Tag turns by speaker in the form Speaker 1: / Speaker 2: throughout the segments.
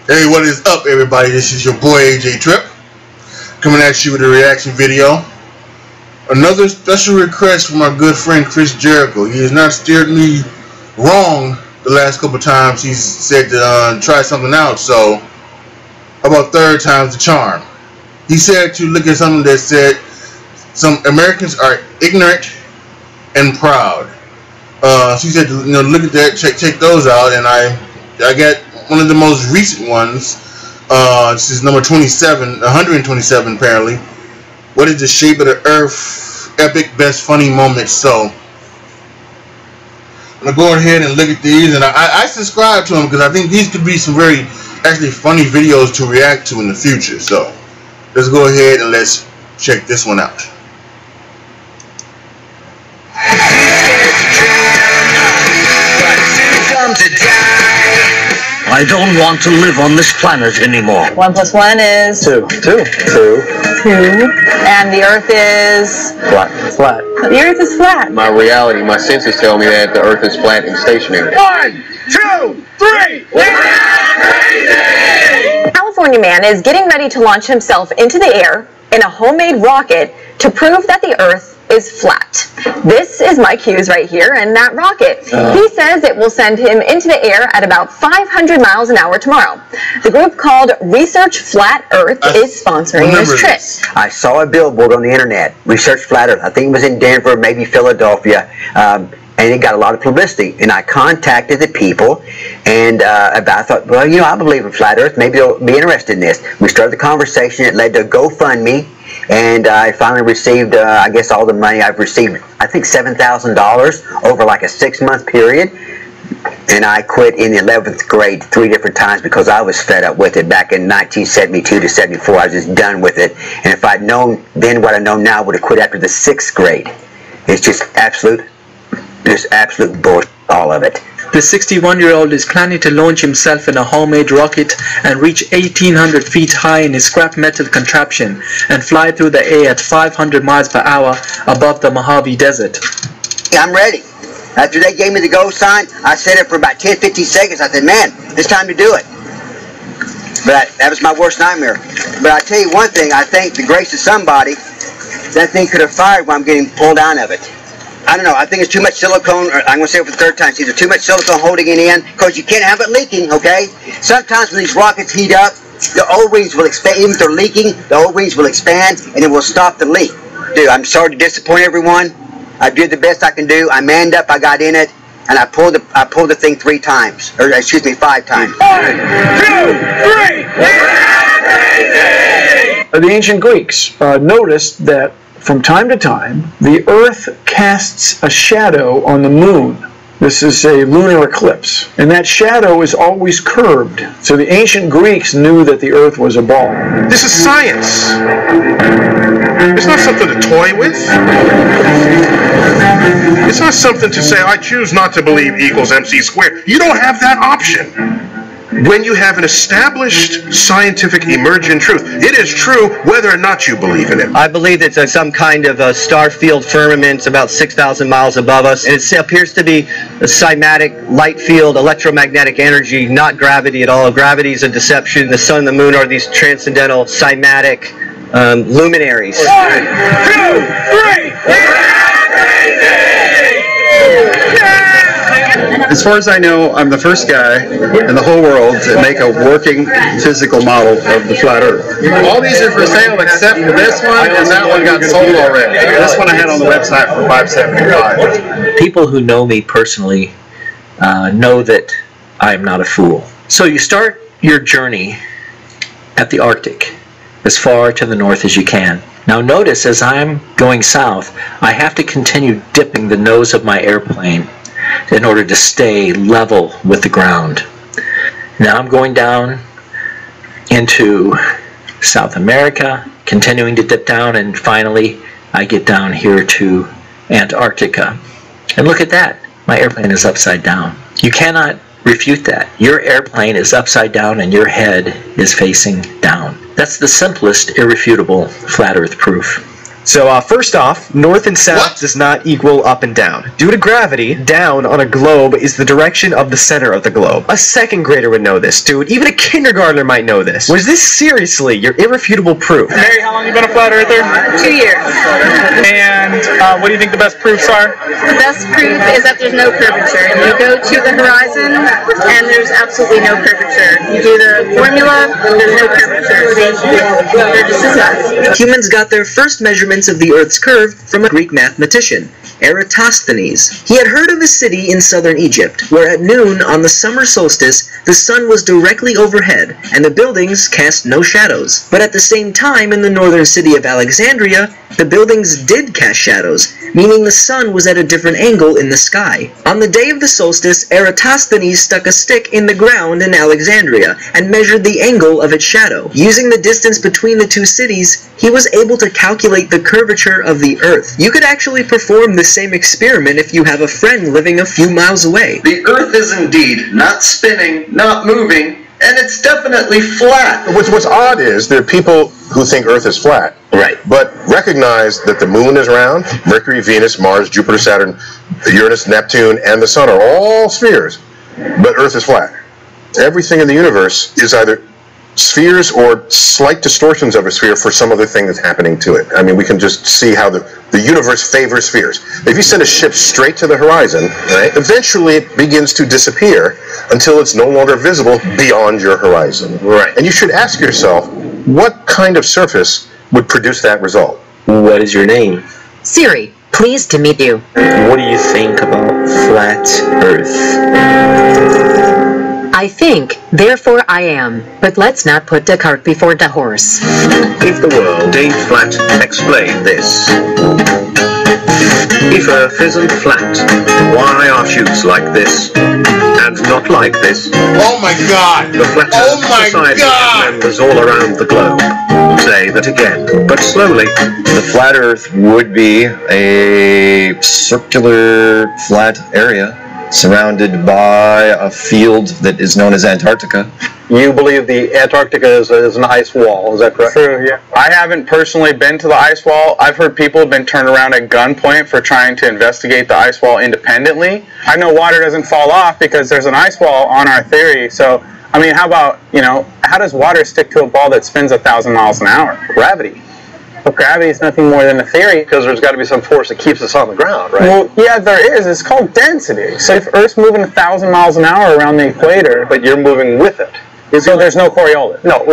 Speaker 1: Hey, what is up, everybody? This is your boy AJ Trip coming at you with a reaction video. Another special request from our good friend Chris Jericho. He has not steered me wrong the last couple times. He's said to try something out, so how about third time's the charm? He said to look at something that said some Americans are ignorant and proud. So he said to look at that, check those out, and I got one of the most recent ones. This is number 27, 127 apparently. What is the shape of the earth? Epic best funny moments. So I'm gonna go ahead and look at these, and I subscribe to them because I think these could be some very actually funny videos to react to in the future. So let's go ahead and let's check this one out.
Speaker 2: I don't want to live on this planet anymore.
Speaker 3: 1 + 1 is
Speaker 4: 2. 2.
Speaker 3: 2. And the Earth is
Speaker 4: Flat.
Speaker 3: The Earth is flat.
Speaker 5: My reality, my senses tell me that the Earth is flat and stationary.
Speaker 6: 1, 2, 3.
Speaker 3: California man is getting ready to launch himself into the air in a homemade rocket to prove that the Earth is flat. This is Mike Hughes right here in that rocket. He says it will send him into the air at about 500 miles an hour tomorrow. The group called Research Flat Earth is sponsoring this trip.
Speaker 7: I saw a billboard on the internet, Research Flat Earth. I think it was in Denver, maybe Philadelphia. And it got a lot of publicity, and I contacted the people, and I thought, well, I believe in flat Earth. Maybe they'll be interested in this. We started the conversation. It led to a GoFundMe, and I finally received, I guess, all the money. I've received, I think, $7,000 over like a 6-month period, and I quit in the 11th grade 3 different times because I was fed up with it. Back in 1972 to 74, I was just done with it, and if I'd known then what I know now, I would have quit after the 6th grade. It's just absolute bullshit, all of it.
Speaker 4: The 61-year-old is planning to launch himself in a homemade rocket and reach 1,800 feet high in his scrap metal contraption and fly through the air at 500 miles per hour above the Mojave Desert.
Speaker 7: I'm ready. After they gave me the go sign, I said it for about 10-15 seconds. I said, man, it's time to do it. But that was my worst nightmare. But I tell you one thing, I thank the grace of somebody. That thing could have fired when I'm getting pulled out of it. I don't know, I think it's too much silicone, or I'm going to say it for the 3rd time, see, there's too much silicone holding it in, because you can't have it leaking, okay? Sometimes when these rockets heat up, the O-rings will expand, even if they're leaking, the O-rings will expand, and it will stop the leak. Dude, I'm sorry to disappoint everyone. I did the best I can do. I manned up, I got in it, and I pulled the thing 3 times, or excuse me, 5 times.
Speaker 6: 1, 2, 3.
Speaker 8: The ancient Greeks noticed that from time to time, the Earth casts a shadow on the moon. This is a lunar eclipse, and that shadow is always curved. So the ancient Greeks knew that the Earth was a ball.
Speaker 6: This is science. It's not something to toy with. It's not something to say, I choose not to believe E = mc². You don't have that option. When you have an established scientific emergent truth, it is true whether or not you believe in it.
Speaker 9: I believe it's some kind of a star field firmament about 6,000 miles above us. It appears to be a cymatic light field, electromagnetic energy, not gravity at all. Gravity is a deception. The sun and the moon are these transcendental cymatic luminaries.
Speaker 6: 1, 2, 3.
Speaker 5: As far as I know, I'm the first guy in the whole world to make a working physical model of the flat Earth. All these are for sale except for this one, and that one got sold already. This one I had on the website for $575.
Speaker 2: People who know me personally know that I'm not a fool. So you start your journey at the Arctic, as far to the north as you can. Now notice, as I'm going south, I have to continue dipping the nose of my airplane in order to stay level with the ground. Now I'm going down into South America, continuing to dip down, and finally I get down here to Antarctica. And look at that, my airplane is upside down. You cannot refute that. Your airplane is upside down and your head is facing down. That's the simplest irrefutable flat Earth proof.
Speaker 10: So first off, north and south does not equal up and down. Due to gravity, down on a globe is the direction of the center of the globe. A second grader would know this, dude. Even a kindergartner might know this. Was this seriously your irrefutable proof?
Speaker 11: Mary, how long have you been a flat earther?
Speaker 12: 2 years.
Speaker 11: And what do you think the best proofs are?
Speaker 12: The best proof is that there's no curvature. You go to the horizon, and there's absolutely no curvature. You do the formula, there's no curvature. They're just as bad.
Speaker 2: Humans got their first measurements of the Earth's curve from a Greek mathematician, Eratosthenes. He had heard of a city in southern Egypt, where at noon on the summer solstice, the sun was directly overhead, and the buildings cast no shadows. But at the same time, in the northern city of Alexandria, the buildings did cast shadows, meaning the sun was at a different angle in the sky. On the day of the solstice, Eratosthenes stuck a stick in the ground in Alexandria and measured the angle of its shadow. Using the distance between the two cities, he was able to calculate the curvature of the Earth. You could actually perform the same experiment if you have a friend living a few miles away.
Speaker 13: The Earth is indeed not spinning, not moving, and it's definitely flat.
Speaker 6: What's odd is there are people who think Earth is flat.
Speaker 13: Right.
Speaker 6: But recognize that the moon is round, Mercury, Venus, Mars, Jupiter, Saturn, Uranus, Neptune, and the sun are all spheres, but Earth is flat. Everything in the universe is either spheres or slight distortions of a sphere for some other thing that's happening to it. I mean, we can just see how the universe favors spheres. If you send a ship straight to the horizon, right, eventually it begins to disappear until it's no longer visible beyond your horizon.
Speaker 13: Right.
Speaker 6: And you should ask yourself, what kind of surface would produce that result?
Speaker 2: What is your name?
Speaker 14: Siri, pleased to meet you.
Speaker 2: What do you think about flat Earth?
Speaker 14: I think, therefore I am. But let's not put the cart before the horse.
Speaker 15: If the world ain't flat, explain this. If Earth isn't flat, why are shoots like this? And not like this?
Speaker 1: Oh my God!
Speaker 15: The Flat Earth Society has members all around the globe. Say that again, but slowly.
Speaker 16: The flat Earth would be a circular flat area surrounded by a field that is known as Antarctica.
Speaker 5: You believe the Antarctica is an ice wall, is that correct?
Speaker 11: True, yeah. I haven't personally been to the ice wall. I've heard people have been turned around at gunpoint for trying to investigate the ice wall independently. I know water doesn't fall off because there's an ice wall on our theory, so, I mean, how about, how does water stick to a ball that spins 1,000 miles an hour?
Speaker 5: Gravity.
Speaker 11: But gravity is nothing more than a theory.
Speaker 5: Because there's got to be some force that keeps us on the ground, right?
Speaker 11: Well, yeah, there is. It's called density. So if Earth's moving 1,000 miles an hour around the equator...
Speaker 5: But you're moving with it.
Speaker 11: So there's no Coriolis?
Speaker 5: No.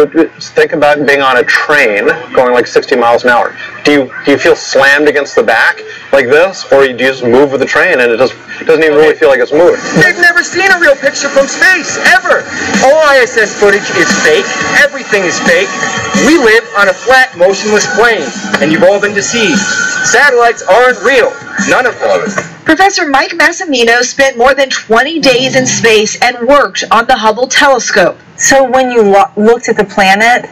Speaker 5: Think about being on a train going like 60 miles an hour. Do you feel slammed against the back like this? Or do you just move with the train and it doesn't even really feel like it's moving?
Speaker 17: They've never seen a real picture from space, ever! All ISS footage is fake. Everything is fake. We live on a flat, motionless plane, and you've all been deceived. Satellites aren't real. None of them.
Speaker 18: Professor Mike Massimino spent more than 20 days in space and worked on the Hubble telescope.
Speaker 3: So when you looked at the planet,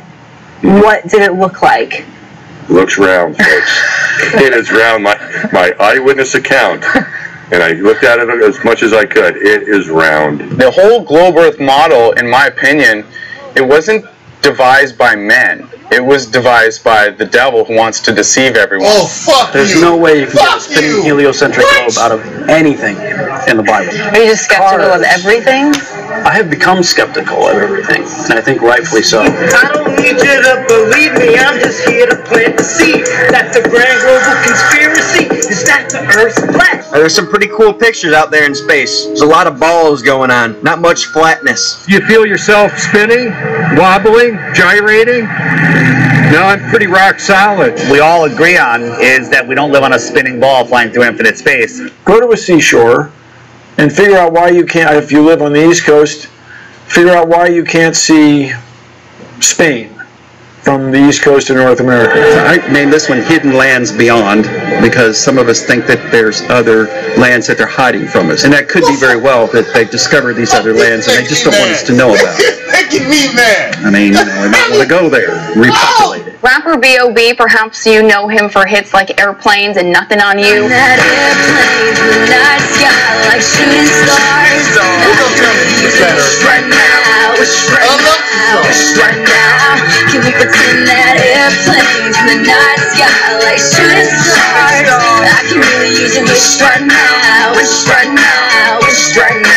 Speaker 3: what did it look like?
Speaker 19: Looks round, folks. It is round. My eyewitness account, and I looked at it as much as I could. It is round.
Speaker 11: The whole globe Earth model, in my opinion, it wasn't devised by men. It was devised by the devil who wants to deceive everyone.
Speaker 1: Oh, fuck
Speaker 20: There's no way you can get a spinning heliocentric globe out of anything in the Bible.
Speaker 3: Are you just skeptical of everything?
Speaker 20: I have become skeptical of everything, and I think rightfully so.
Speaker 17: I don't need you to believe me, I'm just here to plant the seed that the grand global conspiracy is that the Earth's flat.
Speaker 9: There's some pretty cool pictures out there in space. There's a lot of balls going on, not much flatness.
Speaker 21: You feel yourself spinning, wobbling, gyrating? No, I'm pretty rock solid.
Speaker 22: We all agree on is that we don't live on a spinning ball flying through infinite space.
Speaker 8: Go to a seashore and figure out why you can't, if you live on the East Coast, figure out why you can't see Spain from the East Coast of North America.
Speaker 5: I named this one Hidden Lands Beyond because some of us think that there's other lands that they're hiding from us. And that could be very well that they've discovered these other lands and they just don't want us to know about it.
Speaker 1: Making me mad.
Speaker 5: I mean, we might want to go there, repopulate it.
Speaker 3: Rapper B.O.B., perhaps you know him for hits like Airplanes and Nothing on You.
Speaker 23: That airplanes in the night sky like shooting stars. Right now.
Speaker 3: wish right now, wish right now. Can we pretend that airplanes in the night sky like shooting stars? I can really use a wish right now, wish right now, wish right now.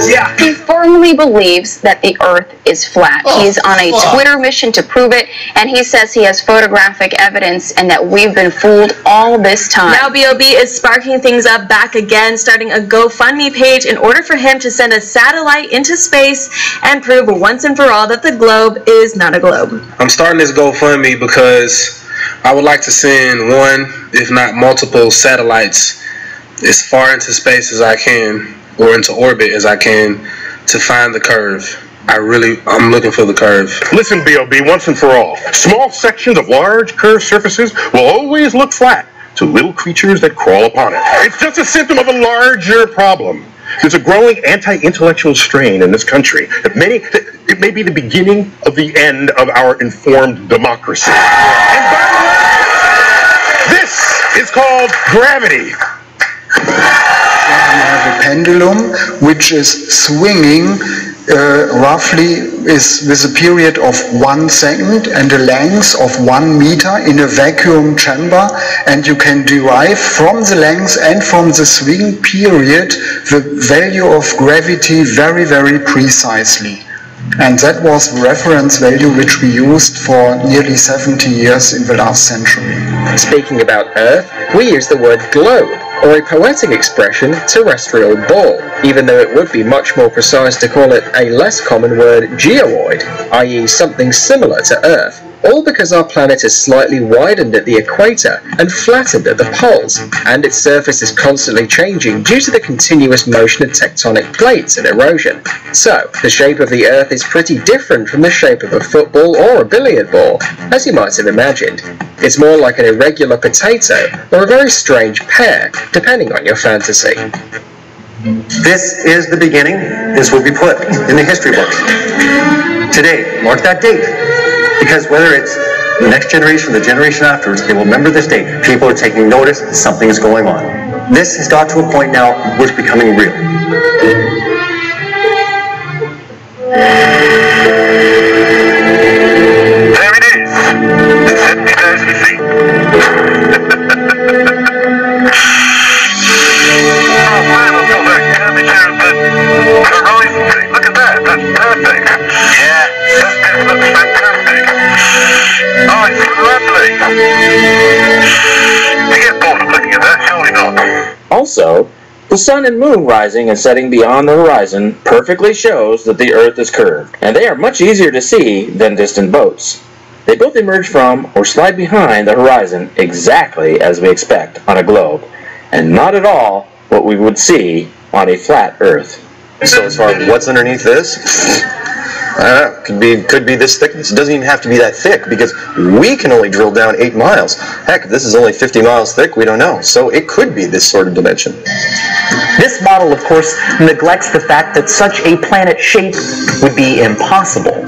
Speaker 17: Yeah.
Speaker 3: He firmly believes that the Earth is flat. He's on a Twitter mission to prove it, and he says he has photographic evidence and that we've been fooled all this time.
Speaker 4: Now B.O.B. is sparking things up back again, starting a GoFundMe page in order for him to send a satellite into space and prove once and for all that the globe is not a globe.
Speaker 7: I'm starting this GoFundMe because I would like to send one, if not multiple, satellites as far into space as I can, or into orbit as I can, to find the curve. I'm looking for the curve.
Speaker 6: Listen, B.O.B., once and for all. Small sections of large curved surfaces will always look flat to little creatures that crawl upon it. It's just a symptom of a larger problem. There's a growing anti-intellectual strain in this country. It may be the beginning of the end of our informed democracy. And by the way, this is called gravity.
Speaker 23: You have a pendulum which is swinging roughly with a period of 1 second and a length of 1 meter in a vacuum chamber, and you can derive from the length and from the swing period the value of gravity very, very precisely. And that was the reference value which we used for nearly 70 years in the last century.
Speaker 10: Speaking about Earth, we use the word globe, or a poetic expression, terrestrial ball, even though it would be much more precise to call it a less common word, geoid, i.e. something similar to Earth, all because our planet is slightly widened at the equator and flattened at the poles, and its surface is constantly changing due to the continuous motion of tectonic plates and erosion. So, the shape of the Earth is pretty different from the shape of a football or a billiard ball, as you might have imagined. It's more like an irregular potato, or a very strange pear, depending on your fantasy.
Speaker 15: This is the beginning. This will be put in the history books. Today, mark that date. Because whether it's the next generation or the generation afterwards, they will remember this date. People are taking notice that something is going on. This has got to a point now where it's becoming real.
Speaker 24: There it is. 70,000 feet. Oh man, I've got that curvature of the horizon thing. Look at that. That's perfect. Yeah, this looks fantastic. Oh, it's lovely. You get bored of looking at that, surely not.
Speaker 25: Also, the sun and moon rising and setting beyond the horizon perfectly shows that the Earth is curved, and they are much easier to see than distant boats. They both emerge from or slide behind the horizon exactly as we expect on a globe, and not at all what we would see on a flat Earth.
Speaker 16: So as far as what's underneath this, I don't know, could be this thickness. It doesn't even have to be that thick, because we can only drill down 8 miles. Heck, if this is only 50 miles thick, we don't know. So it could be this sort of dimension.
Speaker 2: This model, of course, neglects the fact that such a planet shape would be impossible.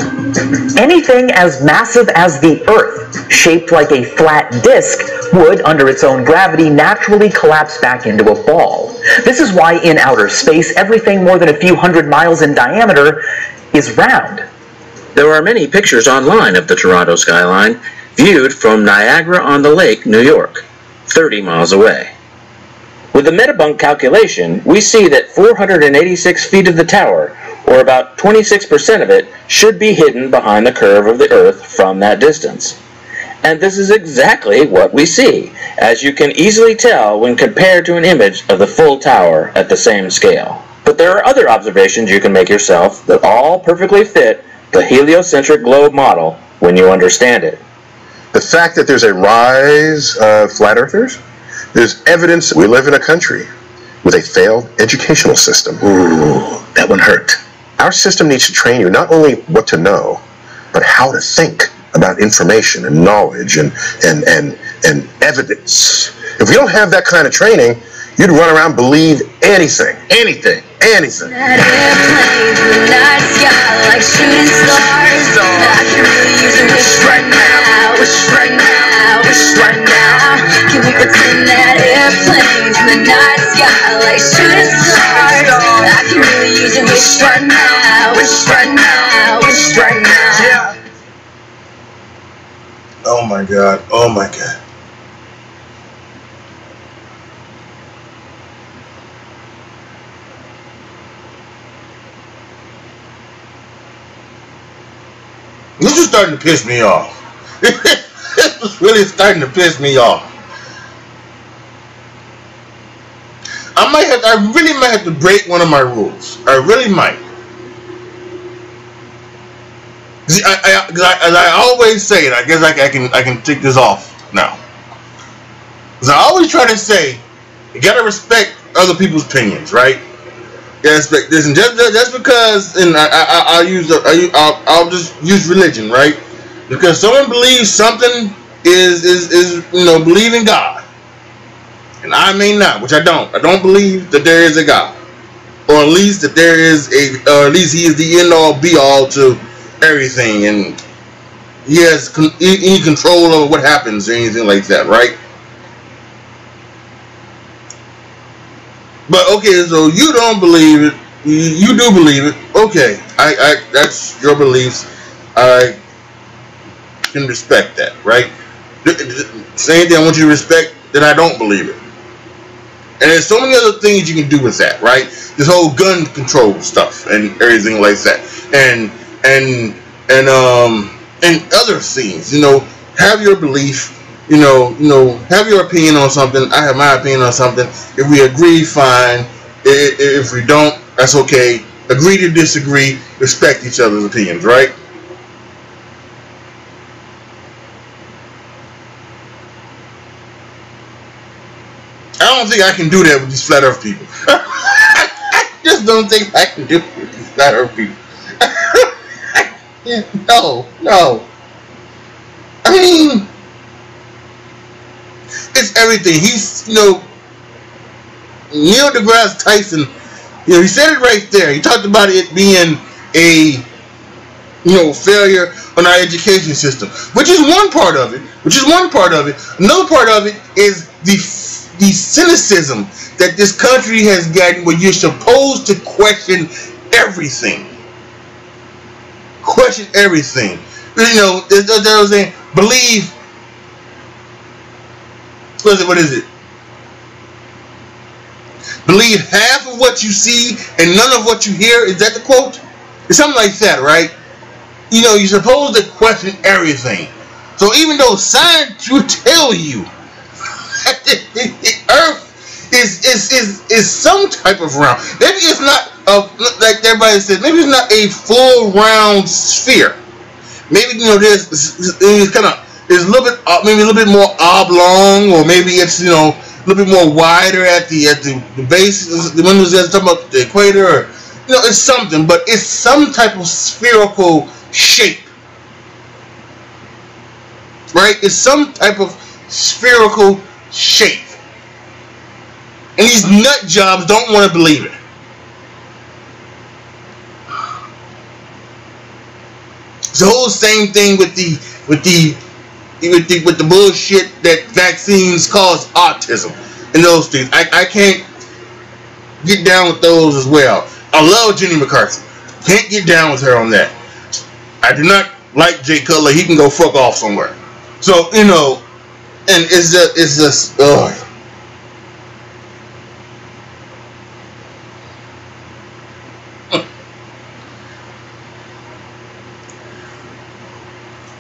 Speaker 2: Anything as massive as the Earth, shaped like a flat disk, would, under its own gravity, naturally collapse back into a ball. This is why in outer space, everything more than a few hundred miles in diameter is round.
Speaker 25: There are many pictures online of the Toronto skyline, viewed from Niagara-on-the-Lake, New York, 30 miles away. With the Metabunk calculation, we see that 486 feet of the tower, or about 26% of it, should be hidden behind the curve of the Earth from that distance. And this is exactly what we see, as you can easily tell when compared to an image of the full tower at the same scale. But there are other observations you can make yourself that all perfectly fit the heliocentric globe model when you understand it.
Speaker 6: The fact that there's a rise of flat earthers, there's evidence that we live in a country with a failed educational system. Ooh, that one hurt. Our system needs to train you not only what to know, but how to think about information and knowledge and evidence. If we don't have that kind of training, you'd run around believe anything.
Speaker 3: That airplanes in the night sky like shooting stars. I can really use a wish right now, wish right now, wish right now. Can we pretend that airplanes in the night sky like shooting stars? I can really use a wish right now, wish right now.
Speaker 1: Oh my God. Oh my God. This is starting to piss me off. This is really starting to piss me off. I really might have to break one of my rules. I really might. See, as I always say it, I guess I can take this off now. Because I always try to say, you gotta respect other people's opinions, right? You gotta respect this, and just because, and I'll just use religion, right? Because someone believes something is believe in God. And I may not, which I don't. I don't believe that there is a God, or at least that there is or at least He is the end all, be all to everything, and He has any control over what happens or anything like that, right? But okay, so you don't believe it. You do believe it. Okay, that's your beliefs. I can respect that, right? Same thing. I want you to respect that I don't believe it. And there's so many other things you can do with that, right? This whole gun control stuff and everything like that, and other things. Have your belief. Have your opinion on something. I have my opinion on something. If we agree, fine. If we don't, that's okay. Agree to disagree. Respect each other's opinions, right? I don't think I can do that with these flat earth people. I just don't think I can do it with these flat earth people. No. I mean, it's everything. He's, Neil deGrasse Tyson, he said it right there. He talked about it being a, failure on our education system, which is one part of it. Another part of it is the cynicism that this country has gotten, where you're supposed to question everything. Question everything. There was a believe. What is it? Believe half of what you see and none of what you hear. Is that the quote? It's something like that, right? You're supposed to question everything. So even though science will tell you that the Earth is some type of round, maybe it's not like everybody says. Maybe it's not a full round sphere. Maybe there's kind of. It's a little bit, maybe a little bit more oblong, or maybe it's a little bit more wider at the base. The one who's talking about the equator, or it's something, but it's some type of spherical shape, right? It's some type of spherical shape, and these nut jobs don't want to believe it. It's the whole same thing with the bullshit that vaccines cause autism and those things. I can't get down with those as well. I love Jenny McCarthy. Can't get down with her on that. I do not like Jay Cutler. He can go fuck off somewhere. So, and it's just, ugh.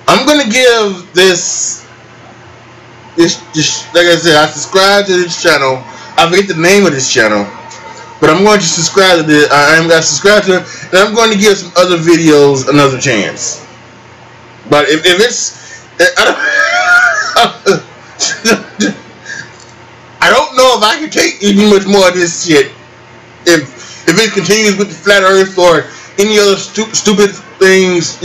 Speaker 1: I'm gonna give this like I said, I subscribe to this channel. I forget the name of this channel, but I'm going to subscribe to this. I'm going to subscribe to it, and I'm going to give some other videos another chance. But if it's, I don't know if I can take any much more of this shit. If it continues with the flat Earth or any other stupid things,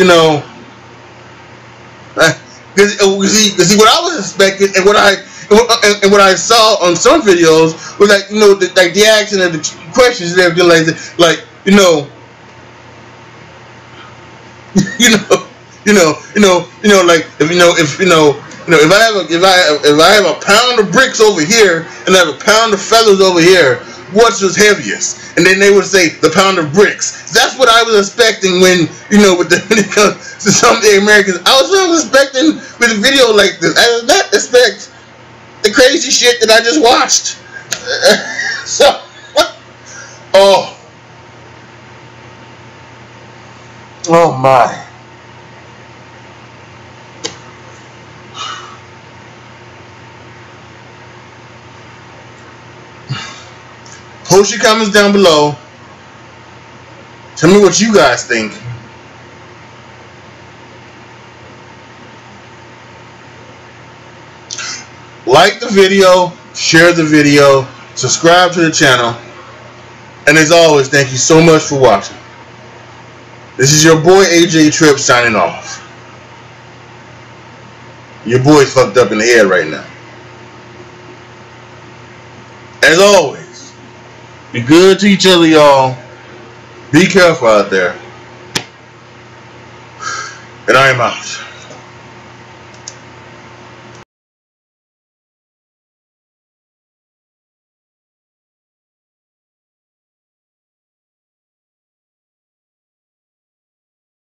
Speaker 1: Because what I was expecting and what I saw on some videos was like the action of the questions and everything like that, like like if I have a pound of bricks over here and I have a pound of feathers over here, what's was heaviest, and then they would say the pound of bricks. That's what I was expecting when, you know, when it comes to some of the Americans. I was expecting with a video like this. I did not expect the crazy shit that I just watched. So, oh my. Post your comments down below. Tell me what you guys think. Like the video, share the video, subscribe to the channel, and as always, thank you so much for watching. This is your boy AJ Tripp signing off. Your boy's fucked up in the head right now. As always, be good to each other, y'all. Be careful out there. And I am out.